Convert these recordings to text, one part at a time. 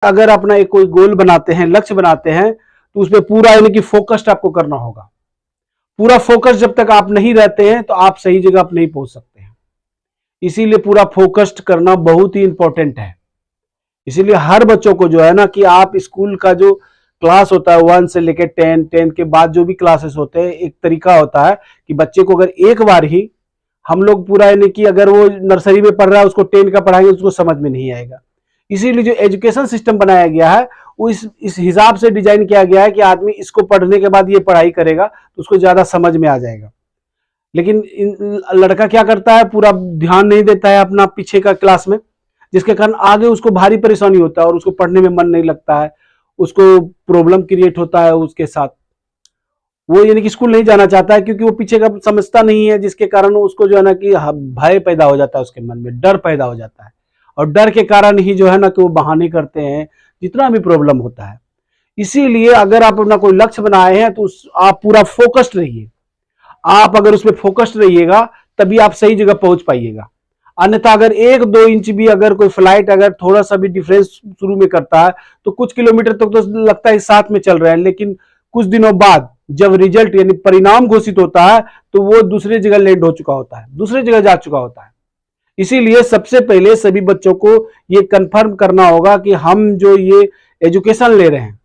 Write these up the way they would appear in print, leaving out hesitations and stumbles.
अगर अपना एक कोई गोल बनाते हैं, लक्ष्य बनाते हैं, तो उसमें पूरा यानी कि फोकस्ड आपको करना होगा। पूरा फोकस जब तक आप नहीं रहते हैं तो आप सही जगह पर नहीं पहुंच सकते हैं। इसीलिए पूरा फोकस्ड करना बहुत ही इंपॉर्टेंट है। इसीलिए हर बच्चों को जो है ना कि आप स्कूल का जो क्लास होता है 1 से लेकर 10, 10 के बाद जो भी क्लासेस होते हैं, एक तरीका होता है कि बच्चे को अगर एक बार ही हम लोग पूरा यानी कि अगर वो नर्सरी में पढ़ रहा है उसको 10 का पढ़ाएंगे उसको समझ में नहीं आएगा। इसीलिए जो एजुकेशन सिस्टम बनाया गया है वो इस हिसाब से डिजाइन किया गया है कि आदमी इसको पढ़ने के बाद ये पढ़ाई करेगा तो उसको ज्यादा समझ में आ जाएगा। लेकिन लड़का क्या करता है, पूरा ध्यान नहीं देता है अपना पीछे का क्लास में, जिसके कारण आगे उसको भारी परेशानी होता है और उसको पढ़ने में मन नहीं लगता है, उसको प्रॉब्लम क्रिएट होता है उसके साथ। वो यानी कि स्कूल नहीं जाना चाहता है क्योंकि वो पीछे का समझता नहीं है, जिसके कारण उसको जो है ना कि भय पैदा हो जाता है, उसके मन में डर पैदा हो जाता है और डर के कारण ही जो है ना कि वो बहाने करते हैं, जितना भी प्रॉब्लम होता है। इसीलिए अगर आप अपना कोई लक्ष्य बनाए हैं तो आप पूरा फोकस्ड रहिए। आप अगर उसमें फोकस्ड रहिएगा तभी आप सही जगह पहुंच पाइएगा। अन्यथा अगर 1-2 इंच भी अगर कोई फ्लाइट अगर थोड़ा सा भी डिफरेंस शुरू में करता है तो कुछ किलोमीटर तक तो लगता है साथ में चल रहे हैं, लेकिन कुछ दिनों बाद जब रिजल्ट यानी परिणाम घोषित होता है तो वो दूसरी जगह लैंड हो चुका होता है, दूसरी जगह जा चुका होता है। इसीलिए सबसे पहले सभी बच्चों को ये कंफर्म करना होगा कि हम जो ये एजुकेशन ले रहे हैं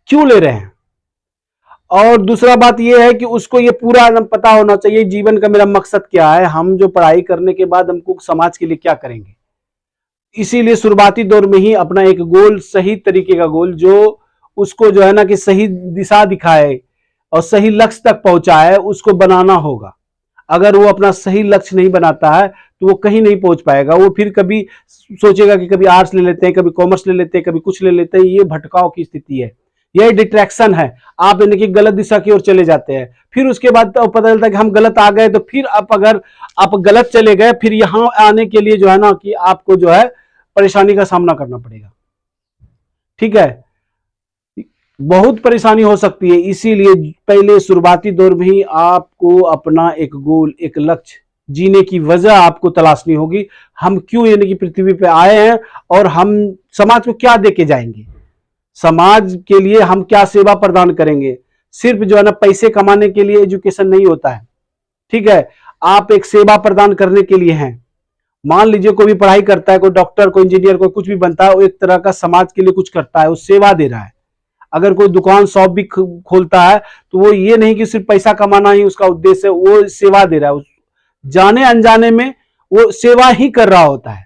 क्यों ले रहे हैं, और दूसरा बात यह है कि उसको ये पूरा पता होना चाहिए जीवन का मेरा मकसद क्या है, हम जो पढ़ाई करने के बाद हमको समाज के लिए क्या करेंगे। इसीलिए शुरुआती दौर में ही अपना एक गोल, सही तरीके का गोल जो उसको जो है ना कि सही दिशा दिखाए और सही लक्ष्य तक पहुंचाए, उसको बनाना होगा। अगर वो अपना सही लक्ष्य नहीं बनाता है तो वो कहीं नहीं पहुंच पाएगा। वो फिर कभी सोचेगा कि कभी आर्ट्स ले लेते हैं, कभी कॉमर्स ले लेते हैं, कभी कुछ ले लेते हैं। ये भटकाव की स्थिति है, यह डिट्रैक्शन है। आप यानी कि गलत दिशा की ओर चले जाते हैं, फिर उसके बाद तो पता चलता है कि हम गलत आ गए, तो फिर अगर आप गलत चले गए फिर यहां आने के लिए जो है ना कि आपको जो है परेशानी का सामना करना पड़ेगा। ठीक है, बहुत परेशानी हो सकती है। इसीलिए पहले शुरुआती दौर में ही आपको अपना एक गोल, एक लक्ष्य, जीने की वजह आपको तलाशनी होगी। हम क्यों यानी कि पृथ्वी पे आए हैं और हम समाज को क्या दे के जाएंगे, समाज के लिए हम क्या सेवा प्रदान करेंगे। सिर्फ जो है ना पैसे कमाने के लिए एजुकेशन नहीं होता है। ठीक है, आप एक सेवा प्रदान करने के लिए हैं। मान लीजिए कोई भी पढ़ाई करता है, कोई डॉक्टर, कोई इंजीनियर, कोई कुछ भी बनता है, वो एक तरह का समाज के लिए कुछ करता है, वो सेवा दे रहा है। अगर कोई दुकान शॉप भी खोलता है तो वो ये नहीं कि सिर्फ पैसा कमाना ही उसका उद्देश्य है, वो सेवा दे रहा है। जाने अनजाने में वो सेवा ही कर रहा होता है।